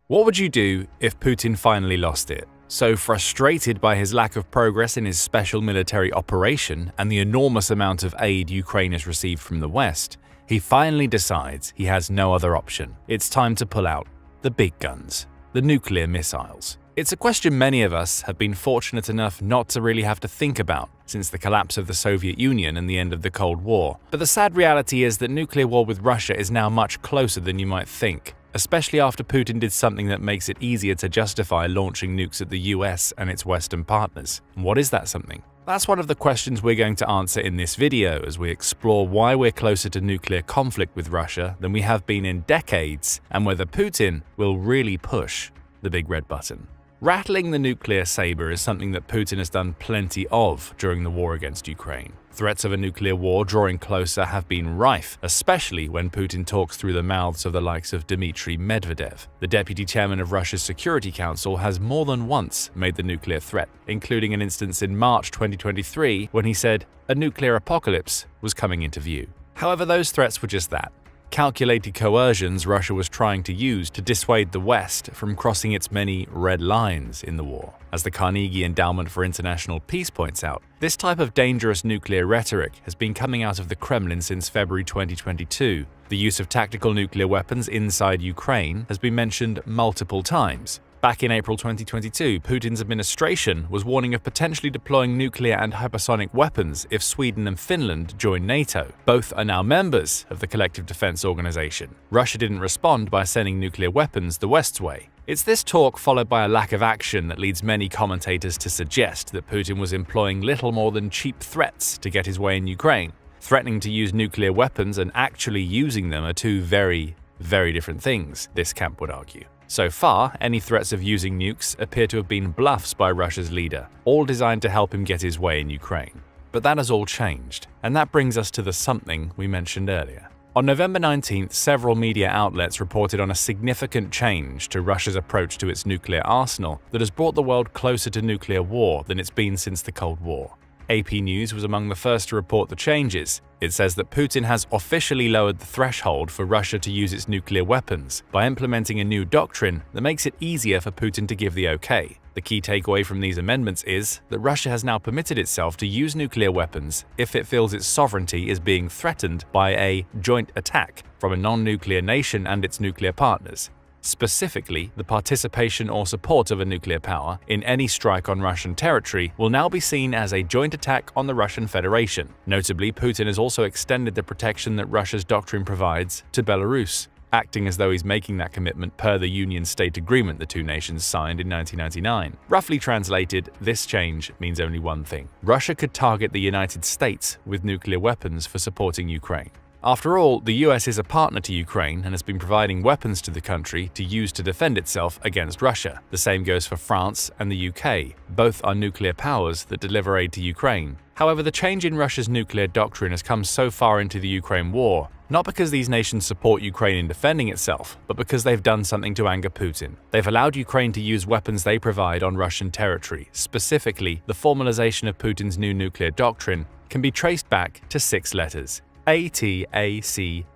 What would you do if Putin finally lost it? So frustrated by his lack of progress in his special military operation and the enormous amount of aid Ukraine has received from the West, he finally decides he has no other option. It's time to pull out the big guns, the nuclear missiles. It's a question many of us have been fortunate enough not to really have to think about since the collapse of the Soviet Union and the end of the Cold War. But the sad reality is that nuclear war with Russia is now much closer than you might think, especially after Putin did something that makes it easier to justify launching nukes at the US and its Western partners. What is that something? That's one of the questions we're going to answer in this video as we explore why we're closer to nuclear conflict with Russia than we have been in decades and whether Putin will really push the big red button. Rattling the nuclear saber is something that Putin has done plenty of during the war against Ukraine. Threats of a nuclear war drawing closer have been rife, especially when Putin talks through the mouths of the likes of Dmitry Medvedev. The deputy chairman of Russia's Security Council has more than once made the nuclear threat, including an instance in March 2023 when he said a nuclear apocalypse was coming into view. However, those threats were just that. Calculated coercions Russia was trying to use to dissuade the West from crossing its many red lines in the war. As the Carnegie Endowment for International Peace points out, this type of dangerous nuclear rhetoric has been coming out of the Kremlin since February 2022. The use of tactical nuclear weapons inside Ukraine has been mentioned multiple times. Back in April 2022, Putin's administration was warning of potentially deploying nuclear and hypersonic weapons if Sweden and Finland join NATO. Both are now members of the Collective Defense Organization. Russia didn't respond by sending nuclear weapons the West's way. It's this talk followed by a lack of action that leads many commentators to suggest that Putin was employing little more than cheap threats to get his way in Ukraine. Threatening to use nuclear weapons and actually using them are two very, very different things, this camp would argue. So far, any threats of using nukes appear to have been bluffs by Russia's leader, all designed to help him get his way in Ukraine. But that has all changed, and that brings us to the something we mentioned earlier. On November 19th, several media outlets reported on a significant change to Russia's approach to its nuclear arsenal that has brought the world closer to nuclear war than it's been since the Cold War. AP News was among the first to report the changes. It says that Putin has officially lowered the threshold for Russia to use its nuclear weapons by implementing a new doctrine that makes it easier for Putin to give the okay. The key takeaway from these amendments is that Russia has now permitted itself to use nuclear weapons if it feels its sovereignty is being threatened by a joint attack from a non-nuclear nation and its nuclear partners. Specifically, the participation or support of a nuclear power in any strike on Russian territory will now be seen as a joint attack on the Russian Federation. Notably, Putin has also extended the protection that Russia's doctrine provides to Belarus, acting as though he's making that commitment per the Union State Agreement the two nations signed in 1999. Roughly translated, this change means only one thing. Russia could target the United States with nuclear weapons for supporting Ukraine. After all, the US is a partner to Ukraine and has been providing weapons to the country to use to defend itself against Russia. The same goes for France and the UK. Both are nuclear powers that deliver aid to Ukraine. However, the change in Russia's nuclear doctrine has come so far into the Ukraine war, not because these nations support Ukraine in defending itself, but because they've done something to anger Putin. They've allowed Ukraine to use weapons they provide on Russian territory. Specifically, the formalization of Putin's new nuclear doctrine can be traced back to 6 letters. ATACMS.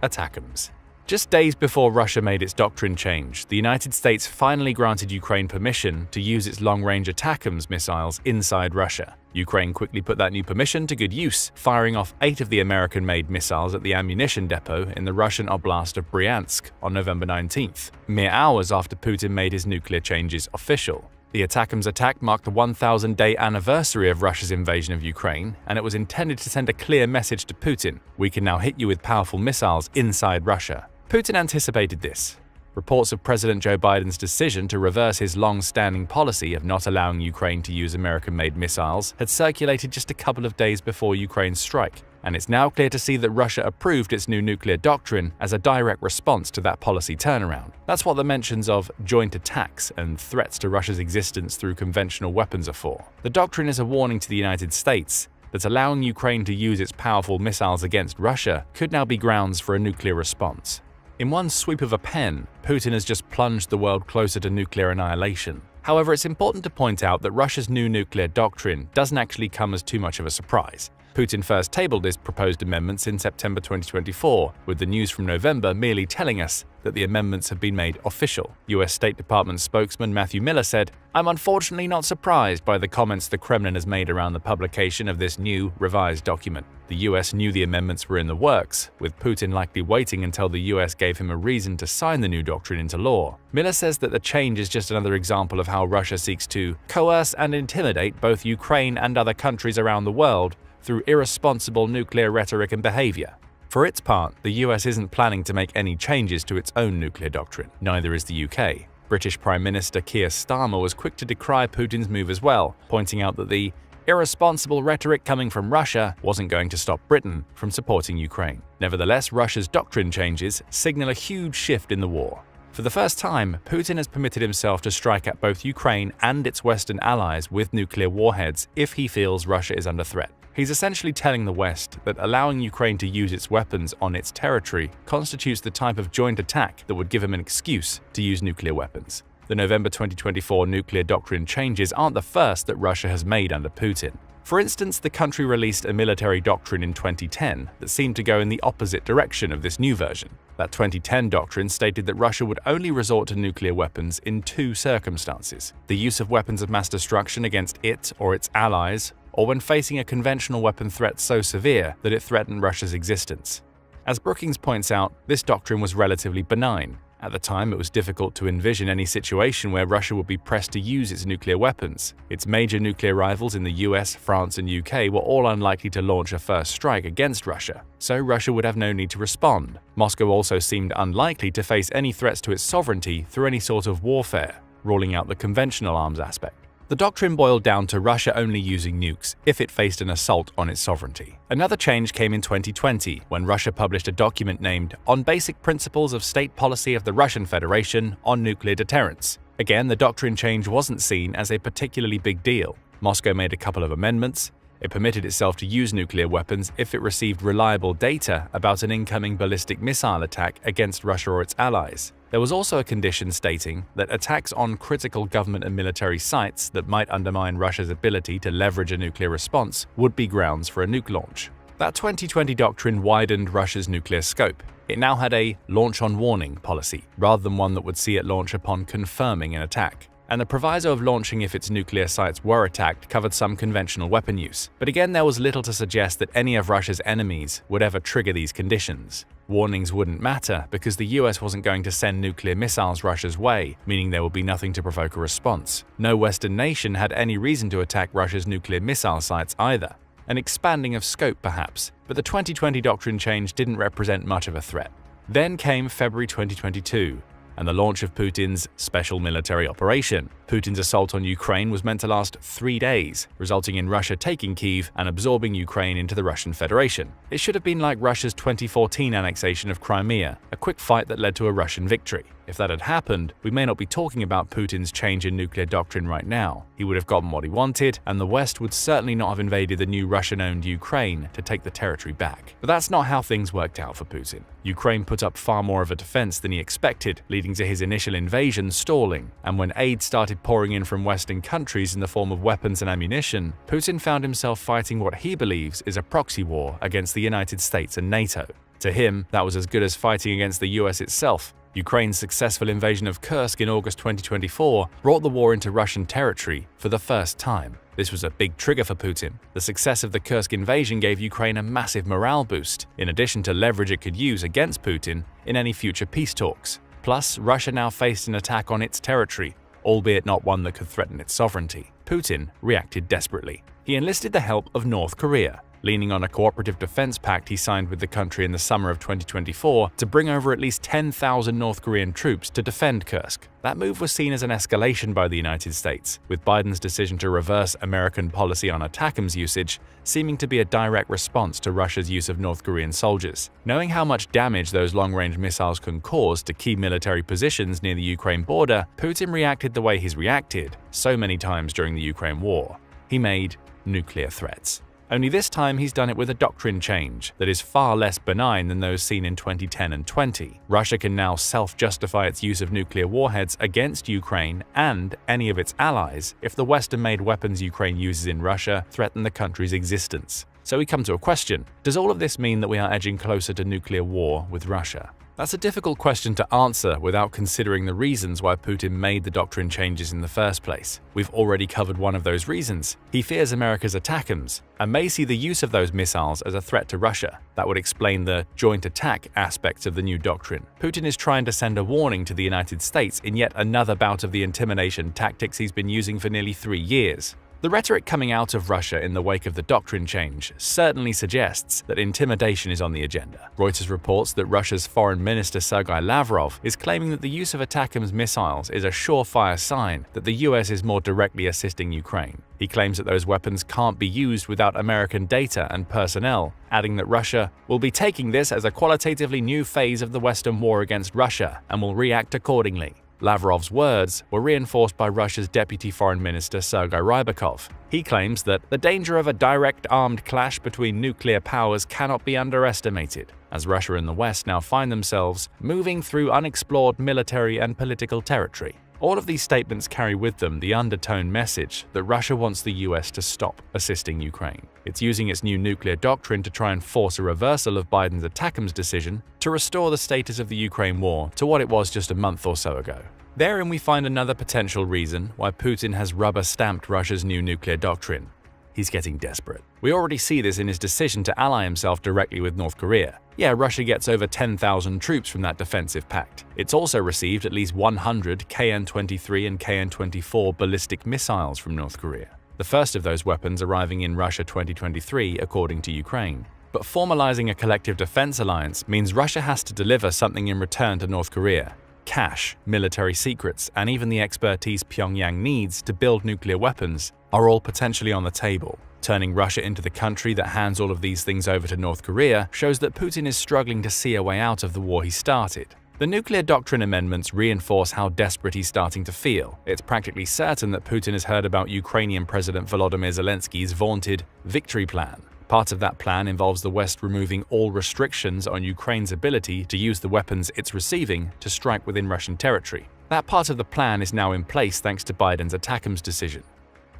ATACMS. Just days before Russia made its doctrine change, the United States finally granted Ukraine permission to use its long-range ATACMS missiles inside Russia. Ukraine quickly put that new permission to good use, firing off 8 of the American-made missiles at the ammunition depot in the Russian oblast of Bryansk on November 19th, mere hours after Putin made his nuclear changes official. The ATACMS attack marked the 1,000-day anniversary of Russia's invasion of Ukraine, and it was intended to send a clear message to Putin: we can now hit you with powerful missiles inside Russia. Putin anticipated this. Reports of President Joe Biden's decision to reverse his long-standing policy of not allowing Ukraine to use American-made missiles had circulated just a couple of days before Ukraine's strike, and it's now clear to see that Russia approved its new nuclear doctrine as a direct response to that policy turnaround. That's what the mentions of joint attacks and threats to Russia's existence through conventional weapons are for. The doctrine is a warning to the United States that allowing Ukraine to use its powerful missiles against Russia could now be grounds for a nuclear response. In one sweep of a pen, Putin has just plunged the world closer to nuclear annihilation. However, it's important to point out that Russia's new nuclear doctrine doesn't actually come as too much of a surprise. Putin first tabled his proposed amendments in September 2024, with the news from November merely telling us that the amendments have been made official. US State Department spokesman Matthew Miller said, "I'm unfortunately not surprised by the comments the Kremlin has made around the publication of this new, revised document. The US knew the amendments were in the works, with Putin likely waiting until the US gave him a reason to sign the new doctrine into law." Miller says that the change is just another example of how Russia seeks to coerce and intimidate both Ukraine and other countries around the world through irresponsible nuclear rhetoric and behavior. For its part, the US isn't planning to make any changes to its own nuclear doctrine. Neither is the UK. British Prime Minister Keir Starmer was quick to decry Putin's move as well, pointing out that the irresponsible rhetoric coming from Russia wasn't going to stop Britain from supporting Ukraine. Nevertheless, Russia's doctrine changes signal a huge shift in the war. For the first time, Putin has permitted himself to strike at both Ukraine and its Western allies with nuclear warheads if he feels Russia is under threat. He's essentially telling the West that allowing Ukraine to use its weapons on its territory constitutes the type of joint attack that would give him an excuse to use nuclear weapons. The November 2024 nuclear doctrine changes aren't the first that Russia has made under Putin. For instance, the country released a military doctrine in 2010 that seemed to go in the opposite direction of this new version. That 2010 doctrine stated that Russia would only resort to nuclear weapons in two circumstances: the use of weapons of mass destruction against it or its allies, or when facing a conventional weapon threat so severe that it threatened Russia's existence. As Brookings points out, this doctrine was relatively benign. At the time, it was difficult to envision any situation where Russia would be pressed to use its nuclear weapons. Its major nuclear rivals in the US, France, and UK were all unlikely to launch a first strike against Russia, so Russia would have no need to respond. Moscow also seemed unlikely to face any threats to its sovereignty through any sort of warfare, ruling out the conventional arms aspect. The doctrine boiled down to Russia only using nukes if it faced an assault on its sovereignty. Another change came in 2020 when Russia published a document named On Basic Principles of State Policy of the Russian Federation on Nuclear Deterrence. Again, the doctrine change wasn't seen as a particularly big deal. Moscow made a couple of amendments. It permitted itself to use nuclear weapons if it received reliable data about an incoming ballistic missile attack against Russia or its allies. There was also a condition stating that attacks on critical government and military sites that might undermine Russia's ability to leverage a nuclear response would be grounds for a nuke launch. That 2020 doctrine widened Russia's nuclear scope. It now had a launch on warning policy, rather than one that would see it launch upon confirming an attack. And the proviso of launching if its nuclear sites were attacked covered some conventional weapon use. But again, there was little to suggest that any of Russia's enemies would ever trigger these conditions. Warnings wouldn't matter because the US wasn't going to send nuclear missiles Russia's way, meaning there would be nothing to provoke a response. No Western nation had any reason to attack Russia's nuclear missile sites either. An expanding of scope perhaps, but the 2020 doctrine change didn't represent much of a threat. Then came February 2022. And the launch of Putin's special military operation. Putin's assault on Ukraine was meant to last 3 days, resulting in Russia taking Kyiv and absorbing Ukraine into the Russian Federation. It should have been like Russia's 2014 annexation of Crimea, a quick fight that led to a Russian victory. If that had happened, we may not be talking about Putin's change in nuclear doctrine right now. He would have gotten what he wanted, and the West would certainly not have invaded the new Russian-owned Ukraine to take the territory back. But that's not how things worked out for Putin. Ukraine put up far more of a defense than he expected, leading to his initial invasion stalling, and when aid started pouring in from Western countries in the form of weapons and ammunition, Putin found himself fighting what he believes is a proxy war against the United States and NATO. To him, that was as good as fighting against the US itself. Ukraine's successful invasion of Kursk in August 2024 brought the war into Russian territory for the first time. This was a big trigger for Putin. The success of the Kursk invasion gave Ukraine a massive morale boost, in addition to leverage it could use against Putin in any future peace talks. Plus, Russia now faced an attack on its territory, albeit not one that could threaten its sovereignty. Putin reacted desperately. He enlisted the help of North Korea, leaning on a cooperative defense pact he signed with the country in the summer of 2024 to bring over at least 10,000 North Korean troops to defend Kursk. That move was seen as an escalation by the United States, with Biden's decision to reverse American policy on ATACMS usage seeming to be a direct response to Russia's use of North Korean soldiers. Knowing how much damage those long-range missiles can cause to key military positions near the Ukraine border, Putin reacted the way he's reacted so many times during the Ukraine war. He made nuclear threats. Only this time he's done it with a doctrine change that is far less benign than those seen in 2010 and 20. Russia can now self-justify its use of nuclear warheads against Ukraine and any of its allies if the Western-made weapons Ukraine uses in Russia threaten the country's existence. So we come to a question: does all of this mean that we are edging closer to nuclear war with Russia? That's a difficult question to answer without considering the reasons why Putin made the doctrine changes in the first place. We've already covered one of those reasons. He fears America's ATACMS and may see the use of those missiles as a threat to Russia. That would explain the joint attack aspects of the new doctrine. Putin is trying to send a warning to the United States in yet another bout of the intimidation tactics he's been using for nearly 3 years. The rhetoric coming out of Russia in the wake of the doctrine change certainly suggests that intimidation is on the agenda. Reuters reports that Russia's Foreign Minister Sergei Lavrov is claiming that the use of ATACMS missiles is a surefire sign that the US is more directly assisting Ukraine. He claims that those weapons can't be used without American data and personnel, adding that Russia will be taking this as a qualitatively new phase of the Western war against Russia and will react accordingly. Lavrov's words were reinforced by Russia's Deputy Foreign Minister Sergei Rybakov. He claims that the danger of a direct armed clash between nuclear powers cannot be underestimated, as Russia and the West now find themselves moving through unexplored military and political territory. All of these statements carry with them the undertone message that Russia wants the US to stop assisting Ukraine. It's using its new nuclear doctrine to try and force a reversal of Biden's ATACMS decision to restore the status of the Ukraine war to what it was just a month or so ago. Therein we find another potential reason why Putin has rubber-stamped Russia's new nuclear doctrine. He's getting desperate. We already see this in his decision to ally himself directly with North Korea. Yeah, Russia gets over 10,000 troops from that defensive pact. It's also received at least 100 KN-23 and KN-24 ballistic missiles from North Korea. The first of those weapons arriving in Russia 2023, according to Ukraine. But formalizing a collective defense alliance means Russia has to deliver something in return to North Korea. Cash, military secrets, and even the expertise Pyongyang needs to build nuclear weapons are all potentially on the table. Turning Russia into the country that hands all of these things over to North Korea shows that Putin is struggling to see a way out of the war he started. The nuclear doctrine amendments reinforce how desperate he's starting to feel. It's practically certain that Putin has heard about Ukrainian President Volodymyr Zelensky's vaunted victory plan. Part of that plan involves the West removing all restrictions on Ukraine's ability to use the weapons it's receiving to strike within Russian territory. That part of the plan is now in place thanks to Biden's ATACMS decision.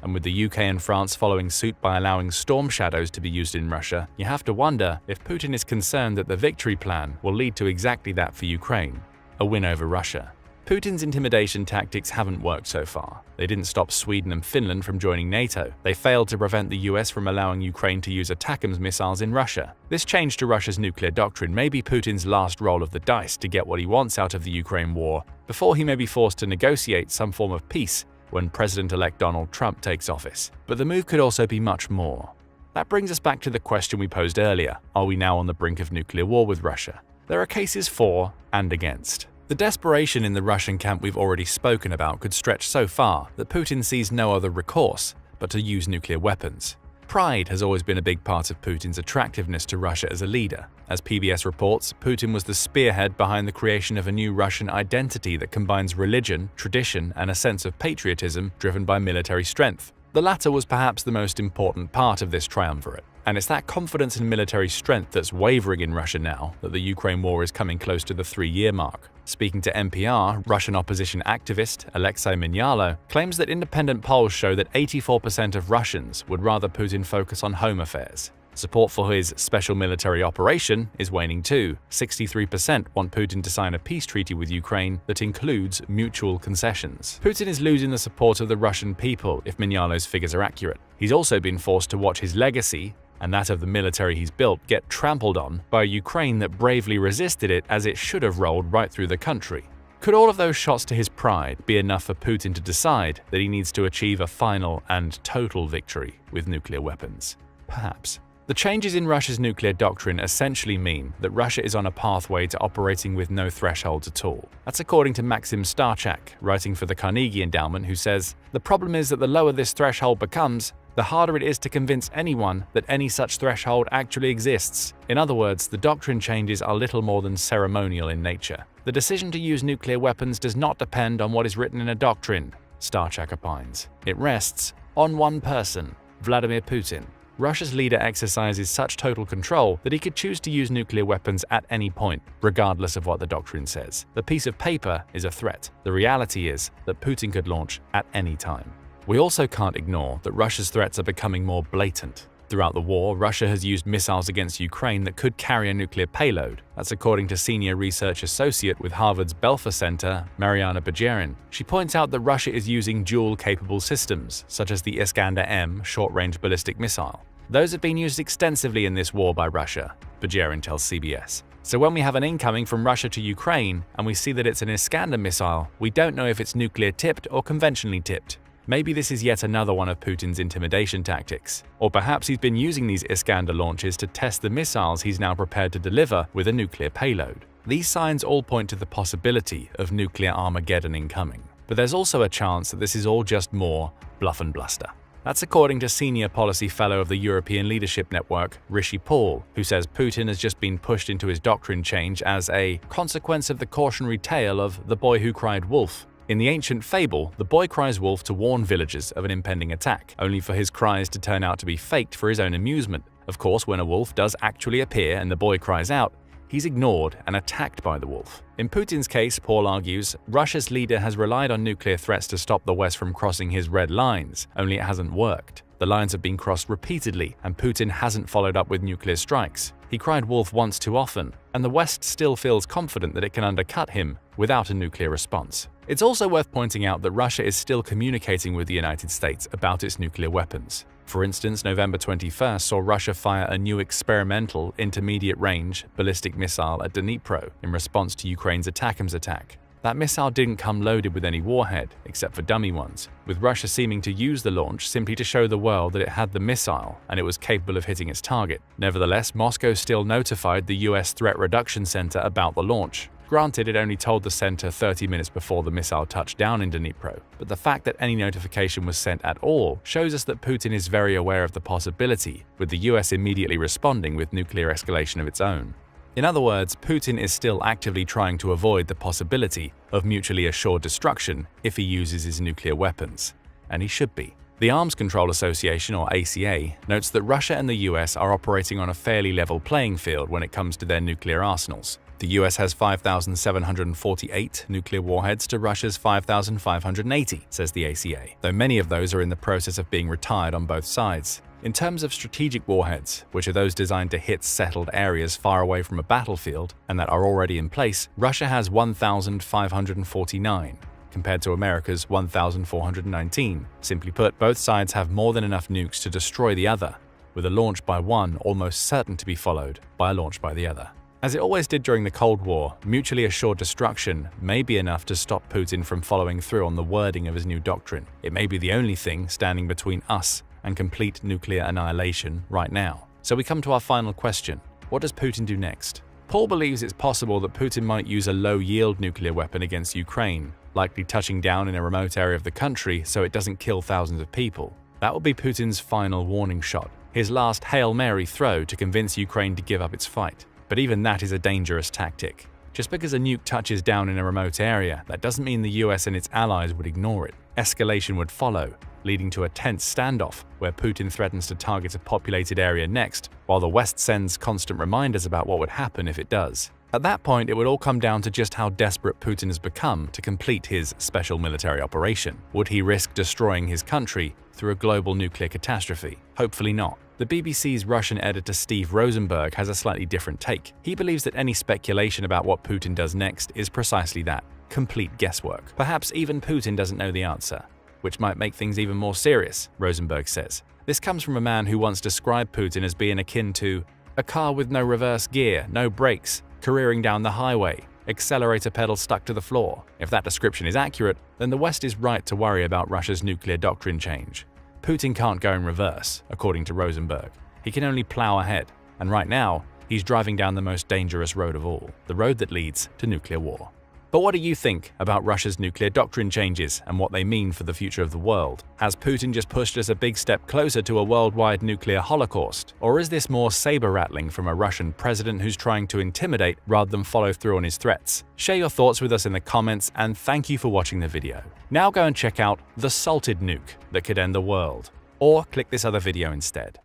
And with the UK and France following suit by allowing Storm Shadows to be used in Russia, you have to wonder if Putin is concerned that the victory plan will lead to exactly that for Ukraine, a win over Russia. Putin's intimidation tactics haven't worked so far. They didn't stop Sweden and Finland from joining NATO. They failed to prevent the US from allowing Ukraine to use ATACMS missiles in Russia. This change to Russia's nuclear doctrine may be Putin's last roll of the dice to get what he wants out of the Ukraine war before he may be forced to negotiate some form of peace when President-elect Donald Trump takes office. But the move could also be much more. That brings us back to the question we posed earlier: are we now on the brink of nuclear war with Russia? There are cases for and against. The desperation in the Russian camp we've already spoken about could stretch so far that Putin sees no other recourse but to use nuclear weapons. Pride has always been a big part of Putin's attractiveness to Russia as a leader. As PBS reports, Putin was the spearhead behind the creation of a new Russian identity that combines religion, tradition, and a sense of patriotism driven by military strength. The latter was perhaps the most important part of this triumvirate. And it's that confidence in military strength that's wavering in Russia now that the Ukraine war is coming close to the 3-year mark. Speaking to NPR, Russian opposition activist Alexei Minyalo claims that independent polls show that 84% of Russians would rather Putin focus on home affairs. Support for his special military operation is waning too. 63% want Putin to sign a peace treaty with Ukraine that includes mutual concessions. Putin is losing the support of the Russian people if Minyalo's figures are accurate. He's also been forced to watch his legacy and that of the military he's built get trampled on by a Ukraine that bravely resisted it as it should have rolled right through the country. Could all of those shots to his pride be enough for Putin to decide that he needs to achieve a final and total victory with nuclear weapons? Perhaps. The changes in Russia's nuclear doctrine essentially mean that Russia is on a pathway to operating with no thresholds at all. That's according to Maxim Starchak, writing for the Carnegie Endowment, who says, "The problem is that the lower this threshold becomes, the harder it is to convince anyone that any such threshold actually exists. In other words, the doctrine changes are little more than ceremonial in nature. The decision to use nuclear weapons does not depend on what is written in a doctrine," Starchak opines. It rests on one person, Vladimir Putin. Russia's leader exercises such total control that he could choose to use nuclear weapons at any point, regardless of what the doctrine says. The piece of paper is a threat. The reality is that Putin could launch at any time. We also can't ignore that Russia's threats are becoming more blatant. Throughout the war, Russia has used missiles against Ukraine that could carry a nuclear payload. That's according to senior research associate with Harvard's Belfer Center, Mariana Bajarin. She points out that Russia is using dual-capable systems, such as the Iskander-M short-range ballistic missile. Those have been used extensively in this war by Russia, Bajarin tells CBS. So when we have an incoming from Russia to Ukraine and we see that it's an Iskander missile, we don't know if it's nuclear-tipped or conventionally tipped. Maybe this is yet another one of Putin's intimidation tactics. Or perhaps he's been using these Iskander launches to test the missiles he's now prepared to deliver with a nuclear payload. These signs all point to the possibility of nuclear Armageddon incoming. But there's also a chance that this is all just more bluff and bluster. That's according to Senior Policy Fellow of the European Leadership Network, Rishi Paul, who says Putin has just been pushed into his doctrine change as a consequence of the cautionary tale of the boy who cried wolf. In the ancient fable, the boy cries wolf to warn villagers of an impending attack, only for his cries to turn out to be faked for his own amusement. Of course, when a wolf does actually appear and the boy cries out, he's ignored and attacked by the wolf. In Putin's case, Paul argues, Russia's leader has relied on nuclear threats to stop the West from crossing his red lines, only it hasn't worked. The lines have been crossed repeatedly, and Putin hasn't followed up with nuclear strikes. He cried wolf once too often, and the West still feels confident that it can undercut him without a nuclear response. It's also worth pointing out that Russia is still communicating with the United States about its nuclear weapons. For instance, November 21st saw Russia fire a new experimental intermediate-range ballistic missile at Dnipro in response to Ukraine's ATACMS attack. That missile didn't come loaded with any warhead, except for dummy ones, with Russia seeming to use the launch simply to show the world that it had the missile and it was capable of hitting its target. Nevertheless, Moscow still notified the US Threat Reduction Center about the launch. Granted, it only told the center 30 minutes before the missile touched down in Dnipro, but the fact that any notification was sent at all shows us that Putin is very aware of the possibility, with the US immediately responding with nuclear escalation of its own. In other words, Putin is still actively trying to avoid the possibility of mutually assured destruction if he uses his nuclear weapons. And he should be. The Arms Control Association, or ACA, notes that Russia and the US are operating on a fairly level playing field when it comes to their nuclear arsenals. The US has 5,748 nuclear warheads to Russia's 5,580, says the ACA, though many of those are in the process of being retired on both sides. In terms of strategic warheads, which are those designed to hit settled areas far away from a battlefield and that are already in place, Russia has 1,549, compared to America's 1,419. Simply put, both sides have more than enough nukes to destroy the other, with a launch by one almost certain to be followed by a launch by the other. As it always did during the Cold War, mutually assured destruction may be enough to stop Putin from following through on the wording of his new doctrine. It may be the only thing standing between us and complete nuclear annihilation right now. So we come to our final question. What does Putin do next? Paul believes it's possible that Putin might use a low-yield nuclear weapon against Ukraine, likely touching down in a remote area of the country so it doesn't kill thousands of people. That would be Putin's final warning shot, his last Hail Mary throw to convince Ukraine to give up its fight. But even that is a dangerous tactic. Just because a nuke touches down in a remote area, that doesn't mean the US and its allies would ignore it. Escalation would follow, leading to a tense standoff where Putin threatens to target a populated area next, while the West sends constant reminders about what would happen if it does. At that point, it would all come down to just how desperate Putin has become to complete his special military operation. Would he risk destroying his country through a global nuclear catastrophe? Hopefully not. The BBC's Russian editor Steve Rosenberg has a slightly different take. He believes that any speculation about what Putin does next is precisely that, complete guesswork. Perhaps even Putin doesn't know the answer, which might make things even more serious, Rosenberg says. This comes from a man who once described Putin as being akin to a car with no reverse gear, no brakes, careering down the highway, accelerator pedal stuck to the floor. If that description is accurate, then the West is right to worry about Russia's nuclear doctrine change. Putin can't go in reverse, according to Rosenberg. He can only plow ahead, and right now, he's driving down the most dangerous road of all, the road that leads to nuclear war. But what do you think about Russia's nuclear doctrine changes and what they mean for the future of the world? Has Putin just pushed us a big step closer to a worldwide nuclear holocaust? Or is this more saber-rattling from a Russian president who's trying to intimidate rather than follow through on his threats? Share your thoughts with us in the comments, and thank you for watching the video. Now go and check out the salted nuke that could end the world, or click this other video instead.